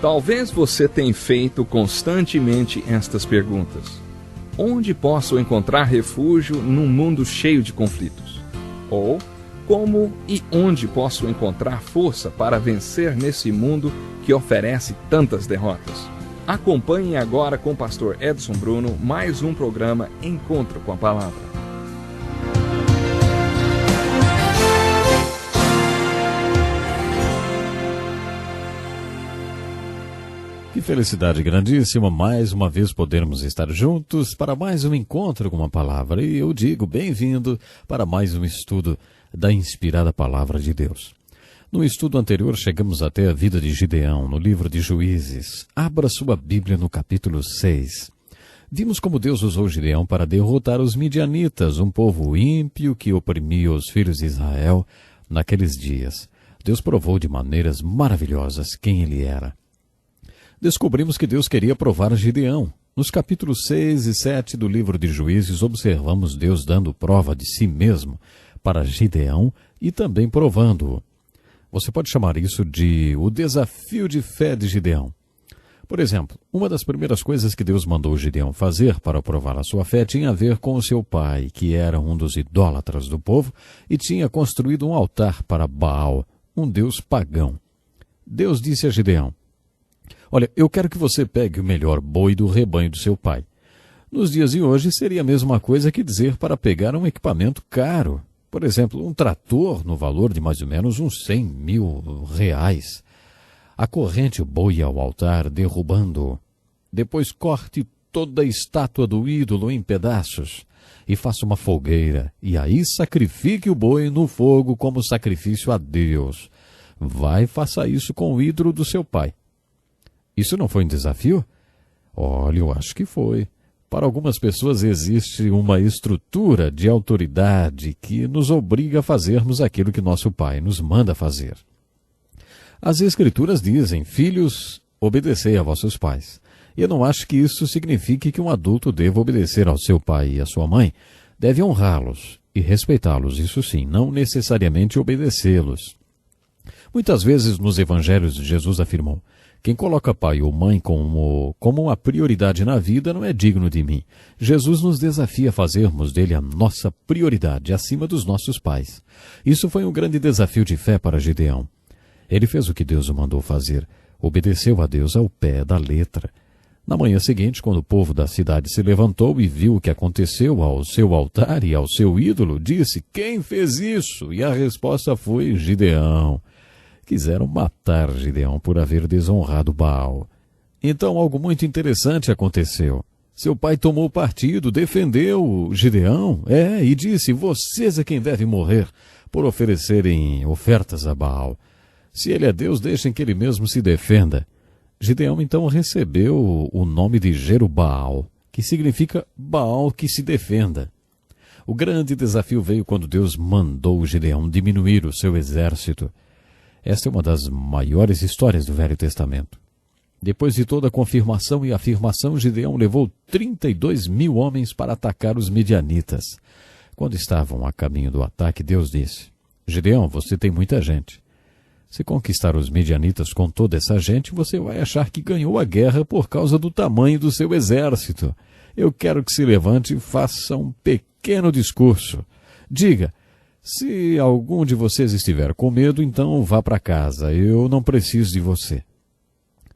Talvez você tenha feito constantemente estas perguntas. Onde posso encontrar refúgio num mundo cheio de conflitos? Ou, como e onde posso encontrar força para vencer nesse mundo que oferece tantas derrotas? Acompanhe agora com o pastor Edson Bruno mais um programa Encontro com a Palavra. Que felicidade grandíssima, mais uma vez podermos estar juntos para mais um encontro com a palavra. E eu digo bem-vindo para mais um estudo da inspirada palavra de Deus. No estudo anterior chegamos até a vida de Gideão, no livro de Juízes. Abra sua Bíblia no capítulo 6. Vimos como Deus usou Gideão para derrotar os midianitas, um povo ímpio que oprimia os filhos de Israel naqueles dias. Deus provou de maneiras maravilhosas quem ele era. Descobrimos que Deus queria provar Gideão. Nos capítulos 6 e 7 do livro de Juízes, observamos Deus dando prova de si mesmo para Gideão e também provando-o. Você pode chamar isso de o desafio de fé de Gideão. Por exemplo, uma das primeiras coisas que Deus mandou Gideão fazer para provar a sua fé tinha a ver com o seu pai, que era um dos idólatras do povo e tinha construído um altar para Baal, um deus pagão. Deus disse a Gideão: olha, eu quero que você pegue o melhor boi do rebanho do seu pai. Nos dias de hoje seria a mesma coisa que dizer para pegar um equipamento caro. Por exemplo, um trator no valor de mais ou menos uns 100 mil reais. Acorrente o boi ao altar, derrubando-o. Depois corte toda a estátua do ídolo em pedaços e faça uma fogueira. E aí sacrifique o boi no fogo como sacrifício a Deus. Vai e faça isso com o ídolo do seu pai. Isso não foi um desafio? Olha, eu acho que foi. Para algumas pessoas existe uma estrutura de autoridade que nos obriga a fazermos aquilo que nosso pai nos manda fazer. As Escrituras dizem: filhos, obedecei a vossos pais. E eu não acho que isso signifique que um adulto deva obedecer ao seu pai e à sua mãe. Deve honrá-los e respeitá-los, isso sim, não necessariamente obedecê-los. Muitas vezes nos evangelhos Jesus afirmou: quem coloca pai ou mãe como uma prioridade na vida não é digno de mim. Jesus nos desafia a fazermos dele a nossa prioridade, acima dos nossos pais. Isso foi um grande desafio de fé para Gideão. Ele fez o que Deus o mandou fazer, obedeceu a Deus ao pé da letra. Na manhã seguinte, quando o povo da cidade se levantou e viu o que aconteceu ao seu altar e ao seu ídolo, disse: quem fez isso? E a resposta foi: Gideão. Quiseram matar Gideão por haver desonrado Baal. Então algo muito interessante aconteceu. Seu pai tomou partido, defendeu Gideão, e disse: vocês é quem deve morrer por oferecerem ofertas a Baal. Se ele é Deus, deixem que ele mesmo se defenda. Gideão então recebeu o nome de Jerubaal, que significa Baal que se defenda. O grande desafio veio quando Deus mandou Gideão diminuir o seu exército. Esta é uma das maiores histórias do Velho Testamento. Depois de toda a confirmação e afirmação, Gideão levou 32 mil homens para atacar os midianitas. Quando estavam a caminho do ataque, Deus disse: Gideão, você tem muita gente. Se conquistar os midianitas com toda essa gente, você vai achar que ganhou a guerra por causa do tamanho do seu exército. Eu quero que se levante e faça um pequeno discurso. Diga: se algum de vocês estiver com medo, então vá para casa. Eu não preciso de você.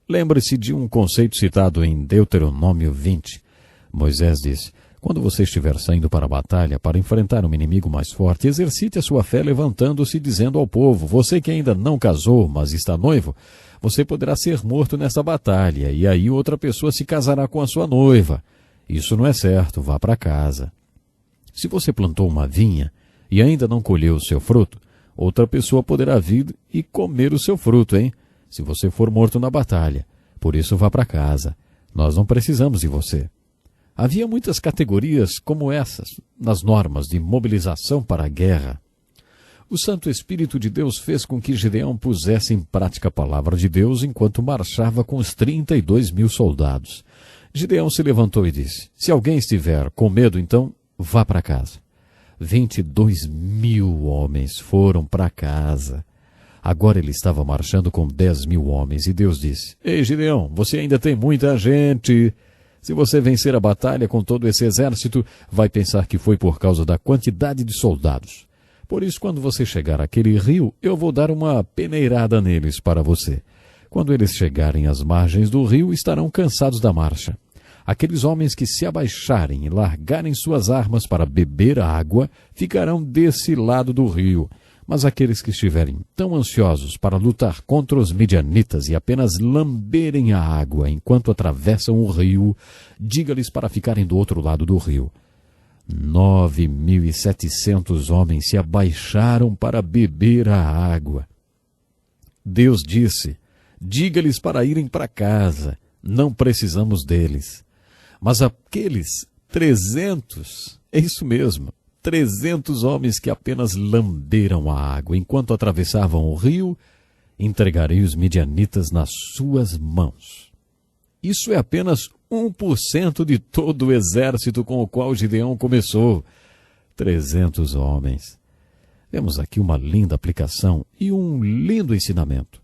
Lembre-se de um conceito citado em Deuteronômio 20. Moisés disse: quando você estiver saindo para a batalha para enfrentar um inimigo mais forte, exercite a sua fé levantando-se e dizendo ao povo: você que ainda não casou, mas está noivo, você poderá ser morto nessa batalha, e aí outra pessoa se casará com a sua noiva. Isso não é certo, vá para casa. Se você plantou uma vinha e ainda não colheu o seu fruto, outra pessoa poderá vir e comer o seu fruto, hein? Se você for morto na batalha. Por isso vá para casa. Nós não precisamos de você. Havia muitas categorias como essas nas normas de mobilização para a guerra. O Santo Espírito de Deus fez com que Gideão pusesse em prática a palavra de Deus enquanto marchava com os 32 mil soldados. Gideão se levantou e disse: se alguém estiver com medo, então vá para casa. 22 mil homens foram para casa. Agora ele estava marchando com 10.000 homens e Deus disse: Ei, Gideão, você ainda tem muita gente. Se você vencer a batalha com todo esse exército, vai pensar que foi por causa da quantidade de soldados. Por isso, quando você chegar àquele rio, eu vou dar uma peneirada neles para você. Quando eles chegarem às margens do rio, estarão cansados da marcha. Aqueles homens que se abaixarem e largarem suas armas para beber a água, ficarão desse lado do rio. Mas aqueles que estiverem tão ansiosos para lutar contra os midianitas e apenas lamberem a água enquanto atravessam o rio, diga-lhes para ficarem do outro lado do rio. 9.700 homens se abaixaram para beber a água. Deus disse: diga-lhes para irem para casa, não precisamos deles. Mas aqueles 300, é isso mesmo, 300 homens que apenas lamberam a água enquanto atravessavam o rio, entregarei os midianitas nas suas mãos. Isso é apenas 1% de todo o exército com o qual Gideão começou. 300 homens. Vemos aqui uma linda aplicação e um lindo ensinamento.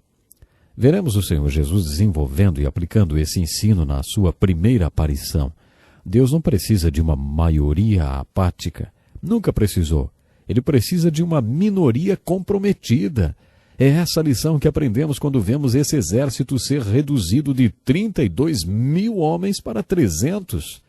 Veremos o Senhor Jesus desenvolvendo e aplicando esse ensino na sua primeira aparição. Deus não precisa de uma maioria apática. Nunca precisou. Ele precisa de uma minoria comprometida. É essa lição que aprendemos quando vemos esse exército ser reduzido de 32.000 homens para 300.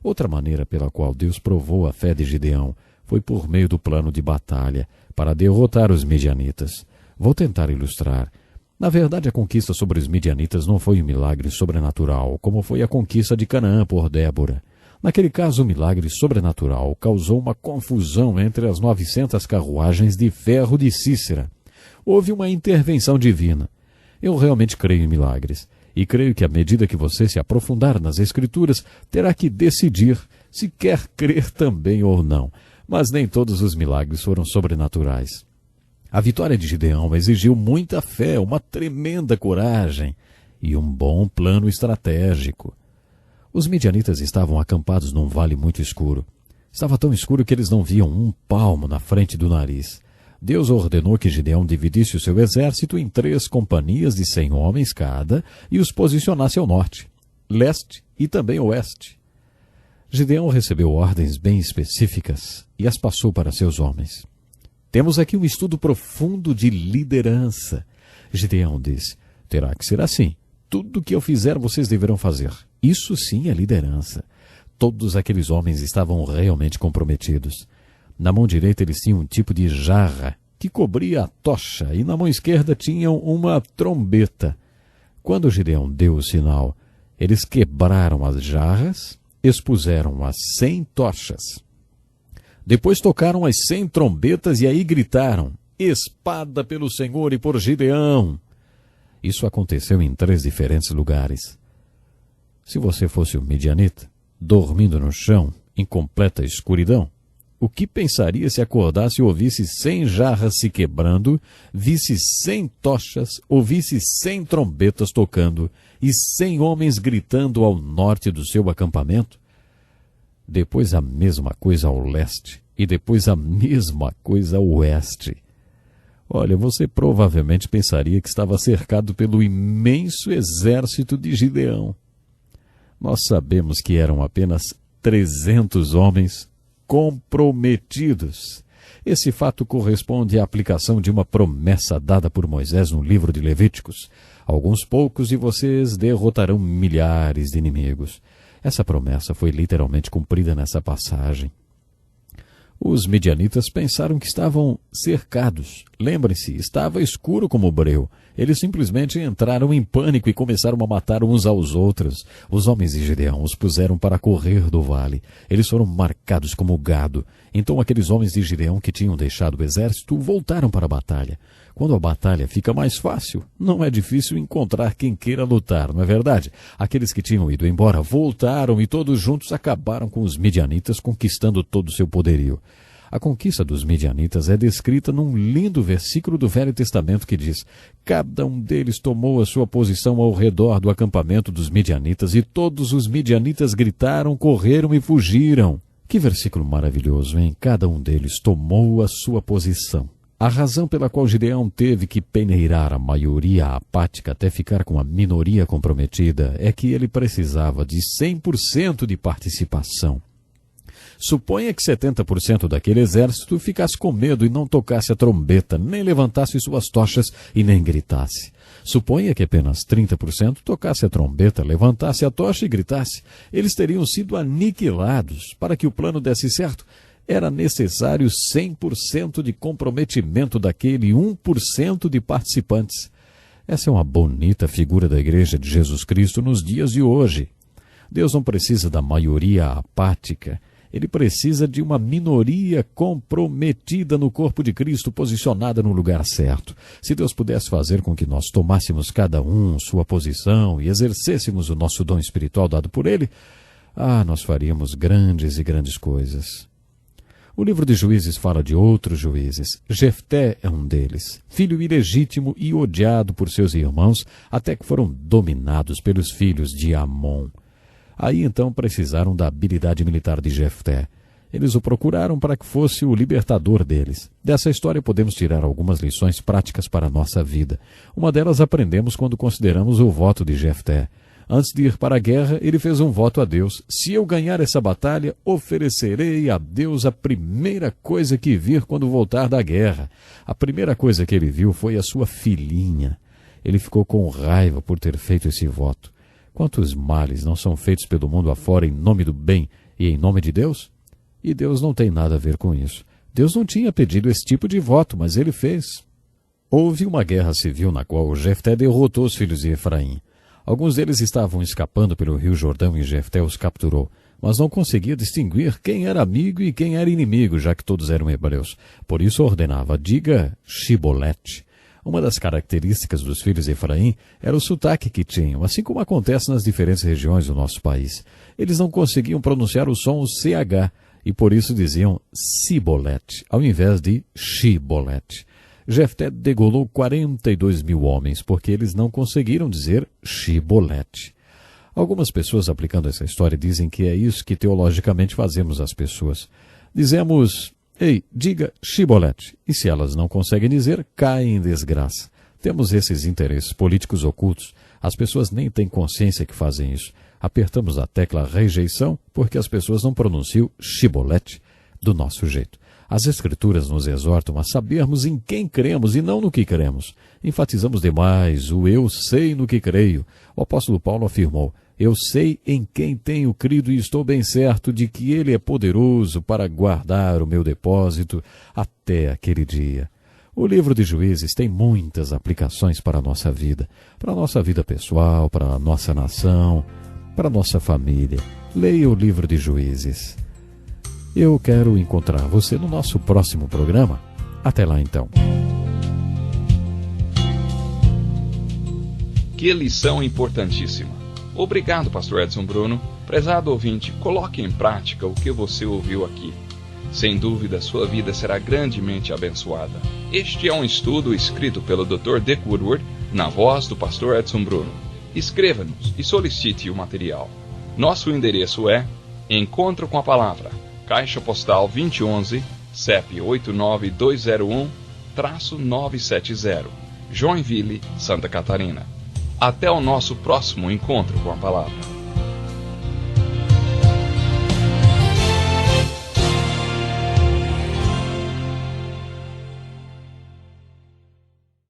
Outra maneira pela qual Deus provou a fé de Gideão foi por meio do plano de batalha para derrotar os midianitas. Vou tentar ilustrar. Na verdade, a conquista sobre os midianitas não foi um milagre sobrenatural, como foi a conquista de Canaã por Débora. Naquele caso, o milagre sobrenatural causou uma confusão entre as 900 carruagens de ferro de Sísera. Houve uma intervenção divina. Eu realmente creio em milagres, e creio que à medida que você se aprofundar nas Escrituras, terá que decidir se quer crer também ou não. Mas nem todos os milagres foram sobrenaturais. A vitória de Gideão exigiu muita fé, uma tremenda coragem e um bom plano estratégico. Os midianitas estavam acampados num vale muito escuro. Estava tão escuro que eles não viam um palmo na frente do nariz. Deus ordenou que Gideão dividisse o seu exército em 3 companhias de 100 homens cada e os posicionasse ao norte, leste e também oeste. Gideão recebeu ordens bem específicas e as passou para seus homens. Temos aqui um estudo profundo de liderança. Gideão disse: terá que ser assim. Tudo o que eu fizer, vocês deverão fazer. Isso sim é liderança. Todos aqueles homens estavam realmente comprometidos. Na mão direita eles tinham um tipo de jarra que cobria a tocha e na mão esquerda tinham uma trombeta. Quando Gideão deu o sinal, eles quebraram as jarras, expuseram as 100 tochas. Depois tocaram as 100 trombetas e aí gritaram: espada pelo Senhor e por Gideão! Isso aconteceu em 3 diferentes lugares. Se você fosse um midianita, dormindo no chão, em completa escuridão, o que pensaria se acordasse e ouvisse 100 jarras se quebrando, visse 100 tochas, ouvisse 100 trombetas tocando e 100 homens gritando ao norte do seu acampamento? Depois a mesma coisa ao leste e depois a mesma coisa ao oeste. Olha, você provavelmente pensaria que estava cercado pelo imenso exército de Gideão. Nós sabemos que eram apenas 300 homens comprometidos. Esse fato corresponde à aplicação de uma promessa dada por Moisés no livro de Levíticos. Alguns poucos de vocês derrotarão milhares de inimigos. Essa promessa foi literalmente cumprida nessa passagem. Os midianitas pensaram que estavam cercados. Lembrem-se, estava escuro como o breu. Eles simplesmente entraram em pânico e começaram a matar uns aos outros. Os homens de Gideão os puseram para correr do vale. Eles foram marcados como gado. Então aqueles homens de Gideão que tinham deixado o exército voltaram para a batalha. Quando a batalha fica mais fácil, não é difícil encontrar quem queira lutar, não é verdade? Aqueles que tinham ido embora voltaram e todos juntos acabaram com os midianitas, conquistando todo o seu poderio. A conquista dos midianitas é descrita num lindo versículo do Velho Testamento que diz: cada um deles tomou a sua posição ao redor do acampamento dos midianitas e todos os midianitas gritaram, correram e fugiram. Que versículo maravilhoso, hein? Cada um deles tomou a sua posição A razão pela qual Gideão teve que peneirar a maioria apática até ficar com a minoria comprometida é que ele precisava de 100% de participação. Suponha que 70% daquele exército ficasse com medo e não tocasse a trombeta, nem levantasse suas tochas e nem gritasse. Suponha que apenas 30% tocasse a trombeta, levantasse a tocha e gritasse. Eles teriam sido aniquilados. Para que o plano desse certo, era necessário 100% de comprometimento daquele 1% de participantes. Essa é uma bonita figura da Igreja de Jesus Cristo nos dias de hoje. Deus não precisa da maioria apática. Ele precisa de uma minoria comprometida no corpo de Cristo, posicionada no lugar certo. Se Deus pudesse fazer com que nós tomássemos cada um sua posição e exercêssemos o nosso dom espiritual dado por Ele, nós faríamos grandes e grandes coisas. O livro de Juízes fala de outros juízes. Jefté é um deles, filho ilegítimo e odiado por seus irmãos, até que foram dominados pelos filhos de Amon. Aí então precisaram da habilidade militar de Jefté. Eles o procuraram para que fosse o libertador deles. Dessa história podemos tirar algumas lições práticas para a nossa vida. Uma delas aprendemos quando consideramos o voto de Jefté. Antes de ir para a guerra, ele fez um voto a Deus. Se eu ganhar essa batalha, oferecerei a Deus a primeira coisa que vir quando voltar da guerra. A primeira coisa que ele viu foi a sua filhinha. Ele ficou com raiva por ter feito esse voto. Quantos males não são feitos pelo mundo afora em nome do bem e em nome de Deus? E Deus não tem nada a ver com isso. Deus não tinha pedido esse tipo de voto, mas ele fez. Houve uma guerra civil na qual Jefté derrotou os filhos de Efraim. Alguns deles estavam escapando pelo rio Jordão e Jefté os capturou, mas não conseguia distinguir quem era amigo e quem era inimigo, já que todos eram hebreus. Por isso ordenava, diga Shibolete. Uma das características dos filhos de Efraim era o sotaque que tinham, assim como acontece nas diferentes regiões do nosso país. Eles não conseguiam pronunciar o som CH, e por isso diziam Sibolete, ao invés de Shibolete. Jefté degolou 42.000 homens, porque eles não conseguiram dizer Shibolete. Algumas pessoas aplicando essa história dizem que é isso que teologicamente fazemos às pessoas. Dizemos, ei, diga Shibolete, e se elas não conseguem dizer, caem em desgraça. Temos esses interesses políticos ocultos. As pessoas nem têm consciência que fazem isso. Apertamos a tecla rejeição porque as pessoas não pronunciam Shibolete do nosso jeito. As Escrituras nos exortam a sabermos em quem cremos e não no que cremos. Enfatizamos demais o eu sei no que creio. O apóstolo Paulo afirmou, eu sei em quem tenho crido e estou bem certo de que ele é poderoso para guardar o meu depósito até aquele dia. O livro de Juízes tem muitas aplicações para a nossa vida pessoal, para a nossa nação, para a nossa família. Leia o livro de Juízes. Eu quero encontrar você no nosso próximo programa. Até lá então. Que lição importantíssima. Obrigado, pastor Edson Bruno. Prezado ouvinte, coloque em prática o que você ouviu aqui. Sem dúvida, sua vida será grandemente abençoada. Este é um estudo escrito pelo Dr. Dick Woodward, na voz do pastor Edson Bruno. Escreva-nos e solicite o material. Nosso endereço é Encontro com a Palavra, Caixa Postal 2011, CEP 89201-970, Joinville, Santa Catarina. Até o nosso próximo Encontro com a Palavra.